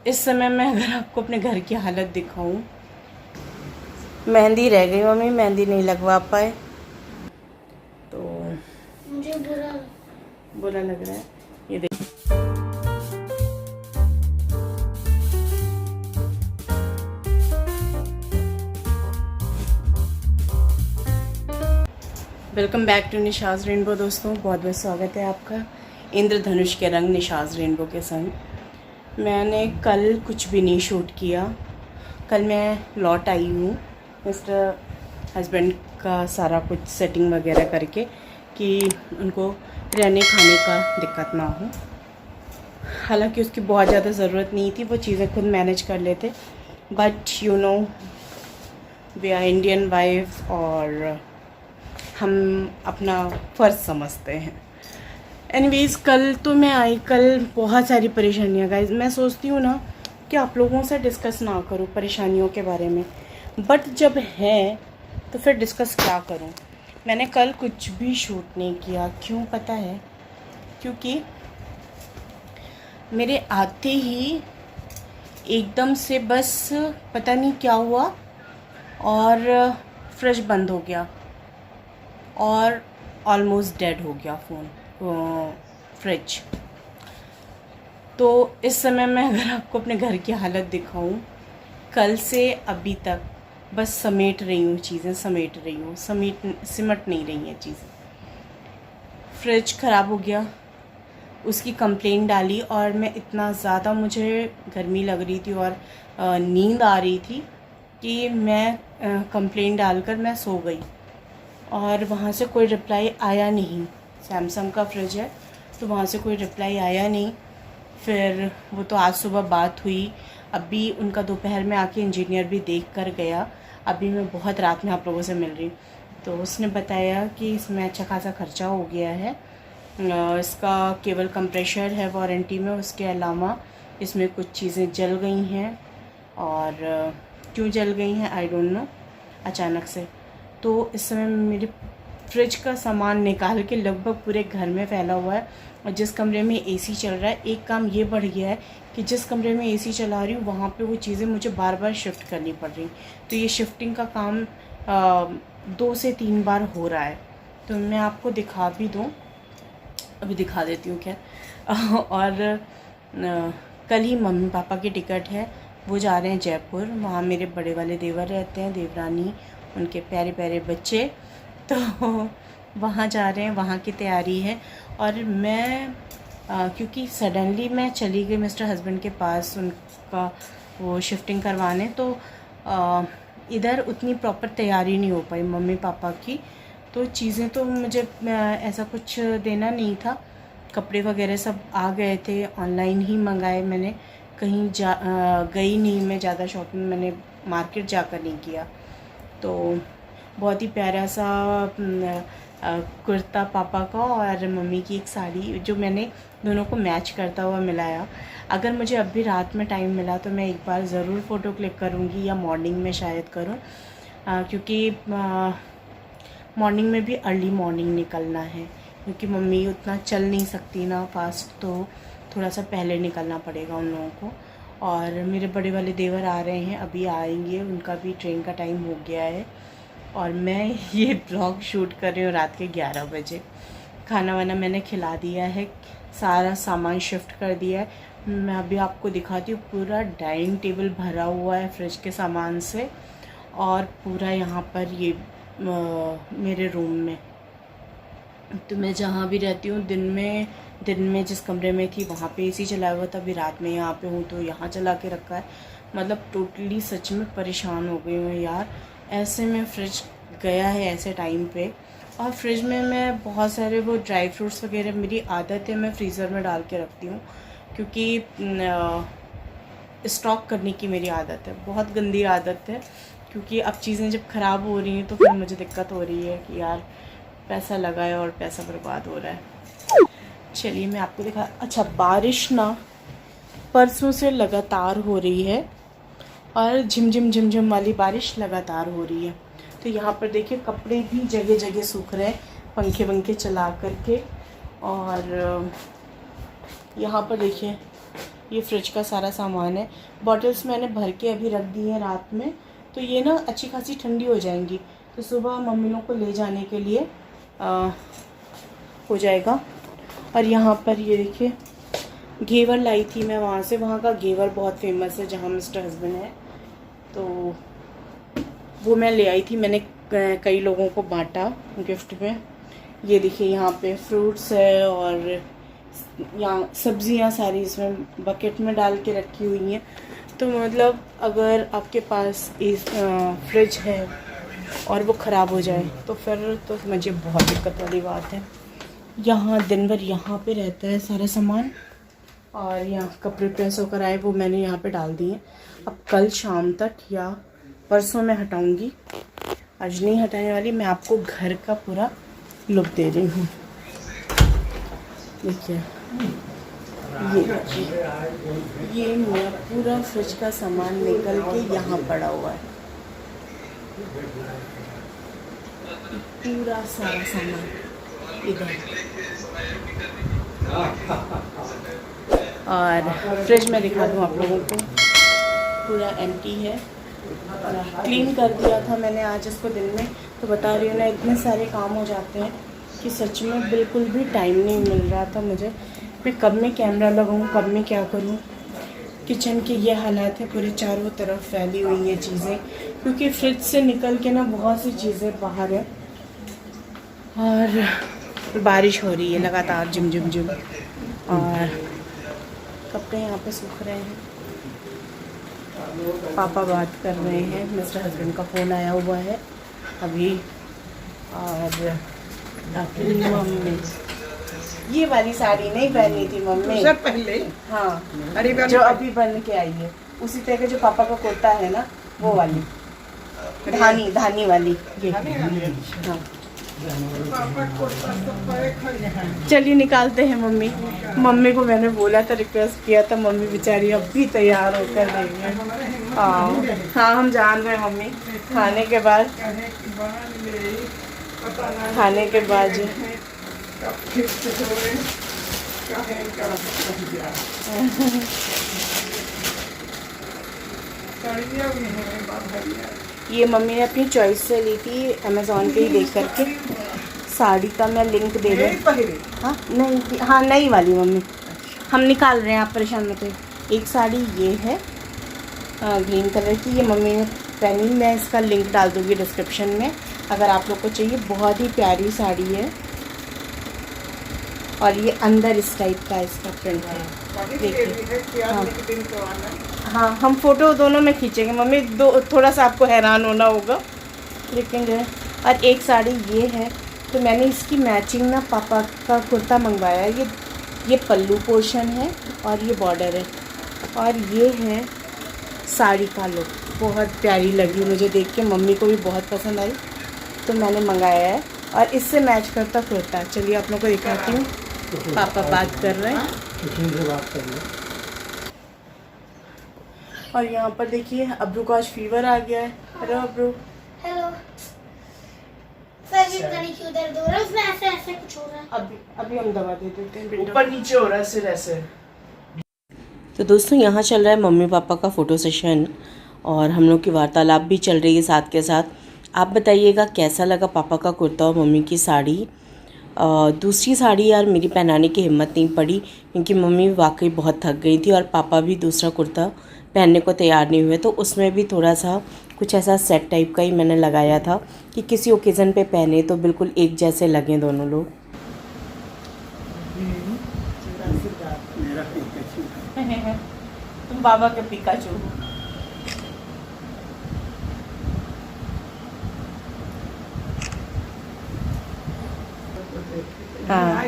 इस समय मैं अगर आपको अपने घर की हालत दिखाऊं, मेहंदी रह गई मम्मी, मेहंदी नहीं लगवा पाए तो मुझे बुरा लग रहा है। ये देखिए, वेलकम बैक टू निशाज़ रेनबो। दोस्तों बहुत बहुत स्वागत है आपका इंद्रधनुष के रंग निशाज़ रेनबो के संग। मैंने कल कुछ भी नहीं शूट किया। कल मैं लौट आई हूँ मिस्टर हस्बैंड का सारा कुछ सेटिंग वगैरह करके कि उनको रहने खाने का दिक्कत ना हो। हालांकि उसकी बहुत ज़्यादा ज़रूरत नहीं थी, वो चीज़ें खुद मैनेज कर लेते, but you know we are Indian wife और हम अपना फ़र्ज़ समझते हैं। एनीवेज़ कल तो मैं आई, कल बहुत सारी परेशानियाँ गाइस। मैं सोचती हूँ ना कि आप लोगों से डिस्कस ना करूँ परेशानियों के बारे में, बट जब है तो फिर डिस्कस क्या करूँ। मैंने कल कुछ भी शूट नहीं किया। क्यों पता है? क्योंकि मेरे आते ही एकदम से बस पता नहीं क्या हुआ और फ्रिज बंद हो गया और ऑलमोस्ट डेड हो गया फ्रिज। तो इस समय मैं अगर आपको अपने घर की हालत दिखाऊं, कल से अभी तक बस समेट रही हूँ चीज़ें, सिमट नहीं रही हैं चीज़ें। फ्रिज ख़राब हो गया, उसकी कंप्लेंट डाली और मैं इतना ज़्यादा मुझे गर्मी लग रही थी और नींद आ रही थी कि मैं कंप्लेंट डालकर मैं सो गई और वहाँ से कोई रिप्लाई आया नहीं। सैमसंग का फ्रिज है तो वहाँ से कोई रिप्लाई आया नहीं। फिर वो तो आज सुबह बात हुई, अभी उनका दोपहर में आके इंजीनियर भी देख कर गया। अभी मैं बहुत रात में आप लोगों से मिल रही, तो उसने बताया कि इसमें अच्छा खासा खर्चा हो गया है। इसका केवल कंप्रेशर है वारंटी में, उसके अलावा इसमें कुछ चीज़ें जल गई हैं और क्यों जल गई हैं आई डोंट नो, अचानक से। तो इस समय मेरे फ्रिज का सामान निकाल के लगभग पूरे घर में फैला हुआ है और जिस कमरे में एसी चल रहा है, एक काम ये बढ़ गया है कि जिस कमरे में एसी चला रही हूँ वहाँ पे वो चीज़ें मुझे बार बार शिफ्ट करनी पड़ रही। तो ये शिफ्टिंग का काम 2 से 3 बार हो रहा है। तो मैं आपको दिखा भी दूँ, अभी दिखा देती हूँ खैर। और कल ही मम्मी पापा की टिकट है, वो जा रहे हैं जयपुर। वहाँ मेरे बड़े वाले देवर रहते हैं, देवरानी, उनके प्यारे प्यारे बच्चे, तो वहाँ जा रहे हैं, वहाँ की तैयारी है। और मैं क्योंकि सडनली मैं चली गई मिस्टर हस्बैंड के पास उनका वो शिफ्टिंग करवाने, तो इधर उतनी प्रॉपर तैयारी नहीं हो पाई मम्मी पापा की। तो चीज़ें तो मुझे ऐसा कुछ देना नहीं था, कपड़े वगैरह सब आ गए थे, ऑनलाइन ही मंगाए मैंने, कहीं गई नहीं मैं ज़्यादा शॉपिंग, मैंने मार्केट जाकर नहीं किया। तो बहुत ही प्यारा सा कुर्ता पापा का और मम्मी की एक साड़ी जो मैंने दोनों को मैच करता हुआ मिलाया। अगर मुझे अब भी रात में टाइम मिला तो मैं एक बार ज़रूर फ़ोटो क्लिक करूँगी या मॉर्निंग में शायद करूँ, क्योंकि मॉर्निंग में भी अर्ली मॉर्निंग निकलना है, क्योंकि मम्मी उतना चल नहीं सकती ना फास्ट, तो थोड़ा सा पहले निकलना पड़ेगा उन लोगों को। और मेरे बड़े वाले देवर आ रहे हैं, अभी आएंगे, उनका भी ट्रेन का टाइम हो गया है। और मैं ये ब्लॉग शूट कर रही हूँ रात के 11 बजे। खाना वाना मैंने खिला दिया है, सारा सामान शिफ्ट कर दिया है। मैं अभी आपको दिखाती हूँ, पूरा डाइनिंग टेबल भरा हुआ है फ्रिज के सामान से, और पूरा यहाँ पर ये मेरे रूम में, तो मैं जहाँ भी रहती हूँ दिन में जिस कमरे में थी वहाँ पे एसी चलाया हुआ था, अभी रात में यहाँ पे हूँ तो यहाँ चला के रखा है। मतलब टोटली सच में परेशान हो गई हूँ यार। ऐसे में फ्रिज गया है ऐसे टाइम पे, और फ्रिज में मैं बहुत सारे वो ड्राई फ्रूट्स वगैरह, मेरी आदत है मैं फ्रीज़र में डाल के रखती हूँ, क्योंकि स्टॉक करने की मेरी आदत है, बहुत गंदी आदत है। क्योंकि अब चीज़ें जब ख़राब हो रही हैं तो फिर मुझे दिक्कत हो रही है कि यार पैसा लगा है और पैसा बर्बाद हो रहा है। चलिए मैं आपको दिखा। अच्छा, बारिश ना परसों से लगातार हो रही है और झिमझिम वाली बारिश लगातार हो रही है। तो यहाँ पर देखिए कपड़े भी जगह जगह सूख रहे हैं पंखे वंखे चला करके। और यहाँ पर देखिए ये फ्रिज का सारा सामान है। बॉटल्स मैंने भर के अभी रख दी हैं रात में, तो ये ना अच्छी खासी ठंडी हो जाएंगी, तो सुबह मम्मी लोग को ले जाने के लिए हो जाएगा। और यहाँ पर ये देखिए घेवर लाई थी मैं वहाँ से, वहाँ का घेवर बहुत फेमस है जहाँ मिस्टर हस्बैंड है, तो वो मैं ले आई थी। मैंने कई लोगों को बांटा गिफ्ट में। ये देखिए यहाँ पे फ्रूट्स है और यहाँ सब्जियाँ सारी इसमें बकेट में डाल के रखी हुई हैं। तो मतलब अगर आपके पास इस फ्रिज है और वो ख़राब हो जाए तो फिर तो मुझे बहुत दिक्कत वाली बात है। यहाँ दिन भर यहाँ पे रहता है सारा सामान, और यहाँ कपड़े प्रेस होकर आए वो मैंने यहाँ पे डाल दिए। अब कल शाम तक या परसों मैं हटाऊँगी, आज नहीं हटाने वाली। मैं आपको घर का पूरा लुक दे रही हूँ। देखिए ये मेरा पूरा फ्रिज का सामान निकल के यहाँ पड़ा हुआ है, पूरा सारा सामान इधर। और फ्रिज में दिखा दूँ आप लोगों को, पूरा एम्प्टी है। क्लीन कर दिया था मैंने आज इसको दिन में, तो बता रही हूँ ना इतने सारे काम हो जाते हैं कि सच में बिल्कुल भी टाइम नहीं मिल रहा था मुझे। मैं कब में कैमरा लगाऊँ, कब में क्या करूँ। किचन के ये हालात है, पूरे चारों तरफ फैली हुई है चीज़ें, क्योंकि फ्रिज से निकल के ना बहुत सी चीज़ें बाहर है और बारिश हो रही है लगातार झिम झिम झिम, और कपड़े यहाँ पे सूख रहे हैं। पापा बात कर रहे हैं, मिस्टर हस्बैंड का फ़ोन आया हुआ है अभी। और मम्मी ये वाली साड़ी नहीं पहनी थी मम्मी सर पहले, हाँ, अरे जो अभी बन के आई है उसी तरह के जो पापा का कुर्ता है ना वो वाली धानी वाली ये। हाँ चलिए निकालते हैं। मम्मी को मैंने बोला था, रिक्वेस्ट किया था, मम्मी बेचारी अब भी तैयार होकर गई है। हाँ हम जान रहे हैं मम्मी, खाने के बाद ये मम्मी ने अपनी चॉइस से ली थी अमेज़ॉन पे ही देख करके। साड़ी का मैं लिंक दे रही हूँ। हाँ नहीं, हाँ नई वाली मम्मी, हम निकाल रहे हैं, आप परेशान मत होइए। एक साड़ी ये है ग्रीन कलर की, ये मम्मी ने पहनी। मैं इसका लिंक डाल दूँगी डिस्क्रिप्शन में अगर आप लोग को चाहिए। बहुत ही प्यारी साड़ी है, और ये अंदर इस टाइप का इसका प्रिंट है, देखिए। हाँ हम फ़ोटो दोनों में खींचेंगे मम्मी, थोड़ा सा आपको हैरान होना होगा लेकिन जो है। और एक साड़ी ये है, तो मैंने इसकी मैचिंग ना पापा का कुर्ता मंगवाया है। ये पल्लू पोर्शन है और ये बॉर्डर है, और ये है साड़ी का लुक। बहुत प्यारी लगी मुझे देख के, मम्मी को भी बहुत पसंद आई, तो मैंने मंगाया है। और इससे मैच करता कुर्ता। चलिए आप लोगों को दिखाती हूँ। पापा बात कर रहे हैं, और यहाँ पर देखिए अब्रू को आज फीवर आ गया है। हेलो अब्रू। हेलो सर, ये पता नहीं क्यों दर्द हो रहा है, उसमें ऐसे ऐसे कुछ हो रहा है। अभी हम दवा दे देते हैं। ऊपर नीचे हो रहा है सिर ऐसे। तो दोस्तों यहाँ चल रहा है मम्मी पापा का फ़ोटो सेशन, और हम लोग की वार्तालाप भी चल रही है साथ के साथ। आप बताइएगा कैसा लगा पापा का कुर्ता और मम्मी की साड़ी। दूसरी साड़ी यार मेरी पहनाने की हिम्मत नहीं पड़ी, क्योंकि मम्मी वाकई बहुत थक गई थी और पापा भी दूसरा कुर्ता पहनने को तैयार नहीं हुए। तो उसमें भी थोड़ा सा कुछ ऐसा सेट टाइप का ही मैंने लगाया था कि किसी ओकेज़न पे पहने तो बिल्कुल एक जैसे लगें दोनों लोग। तुम बाबा के पिकाचू। हाँ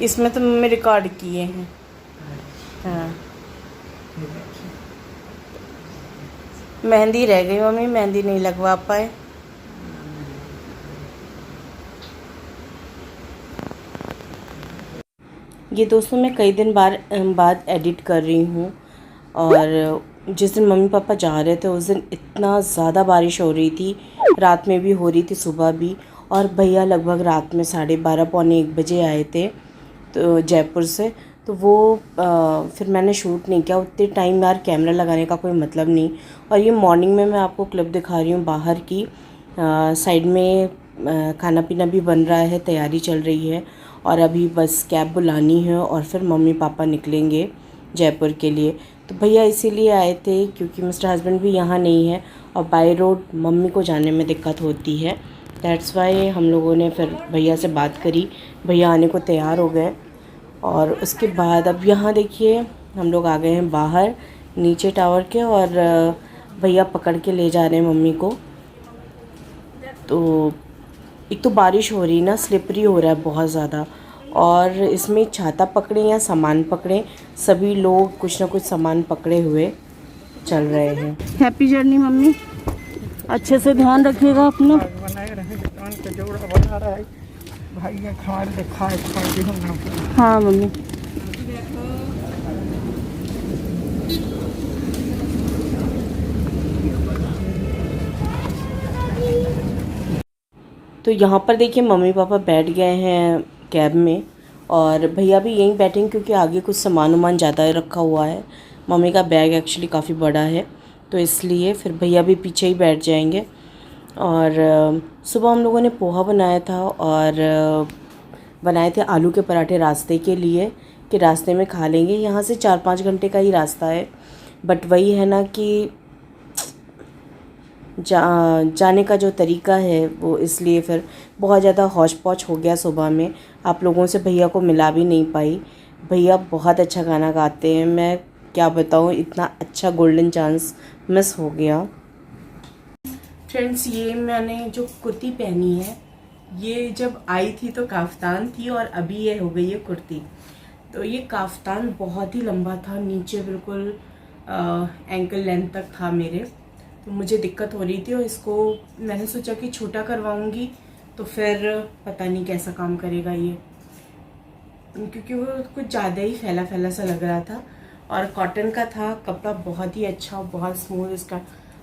इसमें तो मम्मी रिकॉर्ड किए हैं। हाँ मेहंदी रह गई मम्मी, मेहंदी नहीं लगवा पाए। ये दोस्तों मैं कई दिन बाद एडिट कर रही हूँ, और जिस दिन मम्मी पापा जा रहे थे उस दिन इतना ज़्यादा बारिश हो रही थी, रात में भी हो रही थी, सुबह भी। और भैया लगभग रात में 12:30 पौने 1 बजे आए थे तो जयपुर से। तो वो फिर मैंने शूट नहीं किया उतने टाइम। यार कैमरा लगाने का कोई मतलब नहीं। और ये मॉर्निंग में मैं आपको क्लिप दिखा रही हूँ बाहर की। साइड में खाना पीना भी बन रहा है, तैयारी चल रही है। और अभी बस कैब बुलानी है और फिर मम्मी पापा निकलेंगे जयपुर के लिए। तो भैया इसीलिए आए थे क्योंकि मिस्टर हस्बैंड भी यहाँ नहीं है और बाय रोड मम्मी को जाने में दिक्कत होती है। दैट्स वाई हम लोगों ने फिर भैया से बात करी, भैया आने को तैयार हो गए। और उसके बाद अब यहाँ देखिए हम लोग आ गए हैं बाहर नीचे टावर के, और भैया पकड़ के ले जा रहे हैं मम्मी को। तो एक तो बारिश हो रही ना, स्लिपरी हो रहा है बहुत ज़्यादा, और इसमें छाता पकड़े या सामान पकड़े, सभी लोग कुछ ना कुछ सामान पकड़े हुए चल रहे हैं। हैप्पी जर्नी मम्मी, अच्छे से ध्यान रखिएगा अपना। बनाए रहे दुकान का जोड़ा बना रहा है भाई ने खाल दिखा है। हाँ मम्मी। तो यहाँ पर देखिए मम्मी पापा बैठ गए हैं कैब में, और भैया भी यहीं बैठेंगे क्योंकि आगे कुछ सामान वामान ज़्यादा रखा हुआ है। मम्मी का बैग एक्चुअली काफ़ी बड़ा है तो इसलिए फिर भैया भी पीछे ही बैठ जाएंगे। और सुबह हम लोगों ने पोहा बनाया था और बनाए थे आलू के पराठे रास्ते के लिए कि रास्ते में खा लेंगे। यहाँ से 4-5 घंटे का ही रास्ता है, बट वही है ना कि जाने का जो तरीका है वो, इसलिए फिर बहुत ज़्यादा हौच पौच हो गया सुबह में। आप लोगों से भैया को मिला भी नहीं पाई। भैया बहुत अच्छा गाना गाते हैं, मैं क्या बताऊँ, इतना अच्छा गोल्डन चांस मिस हो गया। फ्रेंड्स, ये मैंने जो कुर्ती पहनी है ये जब आई थी तो काफ्तान थी और अभी ये हो गई है कुर्ती। तो ये काफ्तान बहुत ही लंबा था, नीचे बिल्कुल एंकल लेंथ तक था मेरे, तो मुझे दिक्कत हो रही थी और इसको मैंने सोचा कि छोटा करवाऊंगी तो फिर पता नहीं कैसा काम करेगा ये, क्योंकि वो कुछ ज़्यादा ही फैला फैला सा लग रहा था। और कॉटन का था, कपड़ा बहुत ही अच्छा, बहुत स्मूथ, इसका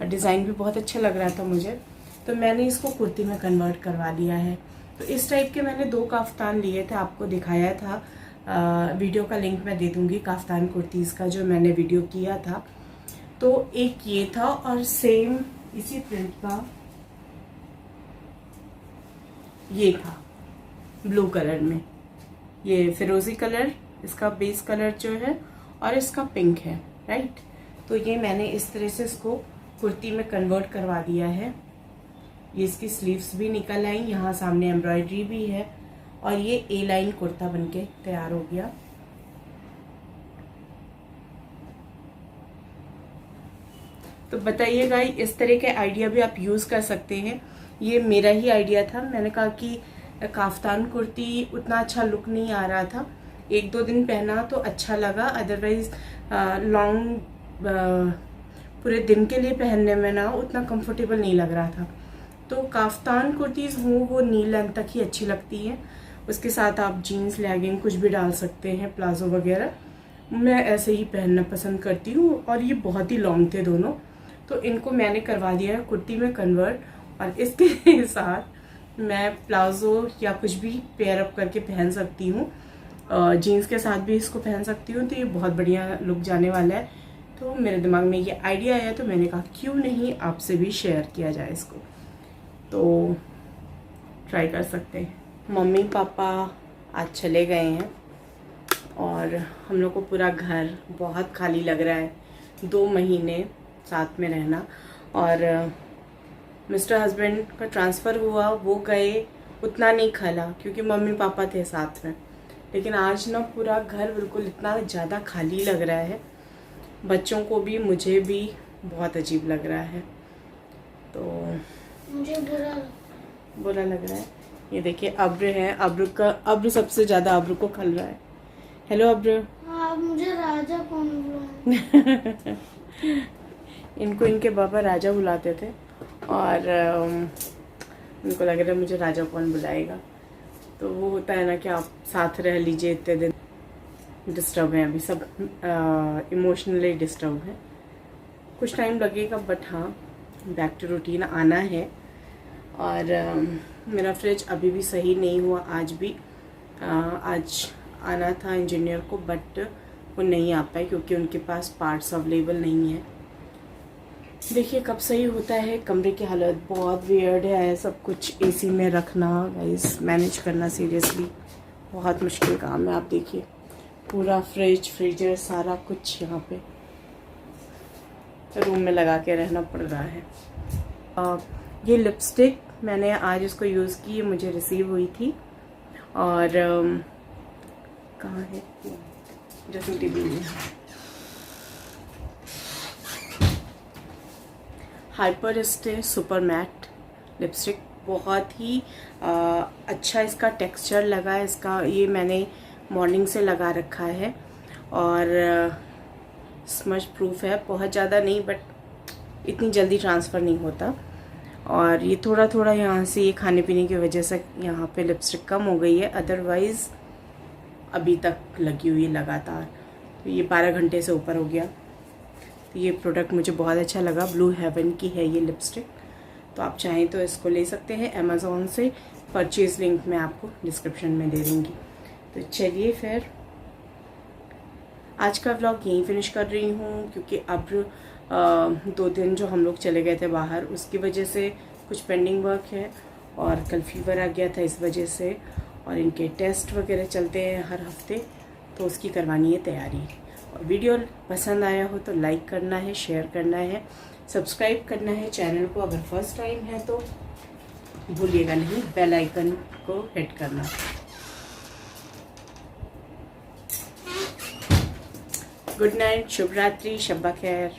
डिज़ाइन भी बहुत अच्छा लग रहा था मुझे, तो मैंने इसको कुर्ती में कन्वर्ट करवा लिया है। तो इस टाइप के मैंने 2 काफ्तान लिए थे, आपको दिखाया था, वीडियो का लिंक मैं दे दूँगी काफ्तान कुर्तीज़ का जो मैंने वीडियो किया था। तो एक ये था और सेम इसी प्रिंट का ये था ब्लू कलर में, ये फिरोजी कलर इसका बेस कलर जो है और इसका पिंक है, राइट। तो ये मैंने इस तरह से इसको कुर्ती में कन्वर्ट करवा दिया है। ये इसकी स्लीव्स भी निकल आई, यहाँ सामने एम्ब्रॉयडरी भी है और ये ए लाइन कुर्ता बनके तैयार हो गया। तो बताइएगा, इस तरह के आइडिया भी आप यूज़ कर सकते हैं। ये मेरा ही आइडिया था, मैंने कहा कि काफ्तान कुर्ती उतना अच्छा लुक नहीं आ रहा था, 1-2 दिन पहना तो अच्छा लगा, अदरवाइज लॉन्ग पूरे दिन के लिए पहनने में ना उतना कंफर्टेबल नहीं लग रहा था। तो काफ्तान कुर्तीज़ वो नी लेंथ तक ही अच्छी लगती हैं, उसके साथ आप जीन्स लेगिंग कुछ भी डाल सकते हैं, प्लाजो वगैरह। मैं ऐसे ही पहनना पसंद करती हूँ और ये बहुत ही लॉन्ग थे दोनों, तो इनको मैंने करवा दिया है कुर्ती में कन्वर्ट। और इसके साथ मैं प्लाजो या कुछ भी पेयर अप करके पहन सकती हूँ, जीन्स के साथ भी इसको पहन सकती हूँ, तो ये बहुत बढ़िया लुक जाने वाला है। तो मेरे दिमाग में ये आइडिया आया तो मैंने कहा क्यों नहीं आपसे भी शेयर किया जाए इसको, तो ट्राई कर सकते हैं। मम्मी पापा आज चले गए हैं और हम लोग को पूरा घर बहुत खाली लग रहा है, 2 महीने साथ में रहना। और मिस्टर हस्बैंड का ट्रांसफ़र हुआ, वो गए, उतना नहीं खला क्योंकि मम्मी पापा थे साथ में, लेकिन आज ना पूरा घर बिल्कुल इतना ज़्यादा खाली लग रहा है, बच्चों को भी मुझे भी बहुत अजीब लग रहा है, तो मुझे बुरा लग रहा है। ये देखिए अब्र है, अब्र सबसे ज़्यादा अब्र को खल रहा है। हेलो अब्र। आप मुझे राजा कौन बुलाए? इनको इनके बाबा राजा बुलाते थे और उनको लग रहा है मुझे राजा कौन बुलाएगा, तो वो होता है ना कि आप साथ रह लीजिए इतने दिन। डिस्टर्ब हैं अभी सब, इमोशनली डिस्टर्ब है, कुछ टाइम लगेगा, बट हाँ बैक टू रूटीन आना है। और मेरा फ्रिज अभी भी सही नहीं हुआ, आज भी आज आना था इंजीनियर को, बट वो नहीं आ पाए क्योंकि उनके पास पार्ट्स अवेलेबल नहीं है। देखिए कब सही होता है। कमरे की हालत बहुत वियर्ड है, सब कुछ एसी में रखना गाइस, मैनेज करना सीरियसली बहुत मुश्किल काम है। आप देखिए पूरा फ्रिज फ्रीजर सारा कुछ यहाँ पे रूम में लगा के रहना पड़ रहा है। ये लिपस्टिक मैंने आज इसको यूज़ की, मुझे रिसीव हुई थी। और कहाँ है ड्रेसिंग टेबल में, hyper stay super matte lipstick, बहुत ही अच्छा इसका टेक्सचर लगा। इसका ये मैंने मॉर्निंग से लगा रखा है और स्मज प्रूफ है, बहुत ज़्यादा नहीं बट इतनी जल्दी ट्रांसफ़र नहीं होता। और ये थोड़ा थोड़ा यहाँ से ये खाने पीने की वजह से यहाँ पे लिपस्टिक कम हो गई है, अदरवाइज़ अभी तक लगी हुई है लगातार। तो ये 12 घंटे से ऊपर हो गया। तो ये प्रोडक्ट मुझे बहुत अच्छा लगा, ब्लू हेवन की है ये लिपस्टिक। तो आप चाहें तो इसको ले सकते हैं अमेज़ॉन से, परचेज़ लिंक मैं आपको डिस्क्रिप्शन में दे दूँगी। तो चलिए फिर आज का व्लॉग यहीं फिनिश कर रही हूँ, क्योंकि अब 2 दिन जो हम लोग चले गए थे बाहर, उसकी वजह से कुछ पेंडिंग वर्क है और कल फीवर आ गया था इस वजह से, और इनके टेस्ट वगैरह चलते हैं हर हफ्ते, तो उसकी करवानी है तैयारी। और वीडियो पसंद आया हो तो लाइक करना है, शेयर करना है, सब्सक्राइब करना है चैनल को। अगर फर्स्ट टाइम है तो भूलिएगा नहीं बेल आइकन को हिट करना। गुड नाइट, शुभ रात्रि, शब्बा खैर।